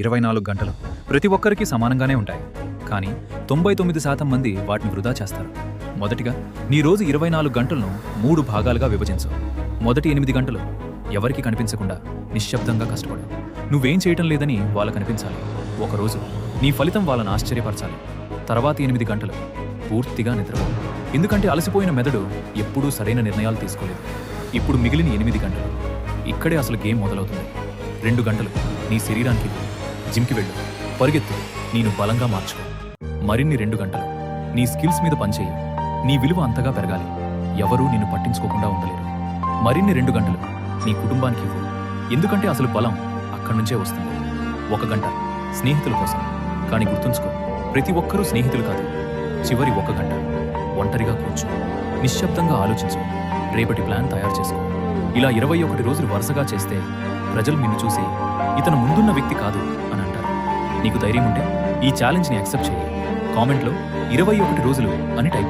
24 గంటలు ప్రతి ఒక్కరికి సమానంగానే ఉంటాయి. కానీ 99% మంది వాటిని వృధా చేస్తారు. మొదటిగా నీ రోజు 24 గంటలను 3 భాగాలుగా విభజించు. మొదటి 8 గంటలు ఎవరికి కనిపించకుండా నిశ్శబ్దంగా కష్టపడు. నువ్వేం చేయటం లేదని వాళ్ళకు కనిపించాలి. ఒకరోజు నీ ఫలితం వాళ్ళని ఆశ్చర్యపరచాలి. తర్వాతి 8 గంటలు పూర్తిగా నిద్రపో. ఎందుకంటే అలసిపోయిన మెదడు ఎప్పుడూ సరైన నిర్ణయాలు తీసుకోలేదు. ఇప్పుడు మిగిలిన 8 గంటలు ఇక్కడే అసలు గేమ్ మొదలవుతుంది. 2 గంటలు నీ శరీరానికి జిమ్కి వెళ్ళు, పరిగెత్తు, నేను బలంగా మార్చుకో. మరిన్ని 2 గంటలు నీ స్కిల్స్ మీద పనిచేయి. నీ విలువ అంతగా పెరగాలి, ఎవరూ నిన్ను పట్టించుకోకుండా ఉండలేరు. మరిన్ని 2 గంటలు నీ కుటుంబానికి ఇవ్వు, ఎందుకంటే అసలు బలం అక్కడి నుంచే వస్తుంది. 1 గంట స్నేహితుల కోసం. కానీ గుర్తుంచుకో, ప్రతి ఒక్కరూ స్నేహితులు కాదు. చివరి 1 గంట ఒంటరిగా కూర్చో, నిశ్శబ్దంగా ఆలోచించు, రేపటి ప్లాన్ తయారు చేసుకో. ఇలా 21 రోజులు వరుసగా చేస్తే ప్రజలు నిన్ను చూసి ఇతను ముందున్న వ్యక్తి కాదు అని అంటారు. నీకు ధైర్యం ఉంటే ఈ ఛాలెంజ్ని యాక్సెప్ట్ చేయి. కామెంట్లో 21 రోజులు అని టైప్ చేయి.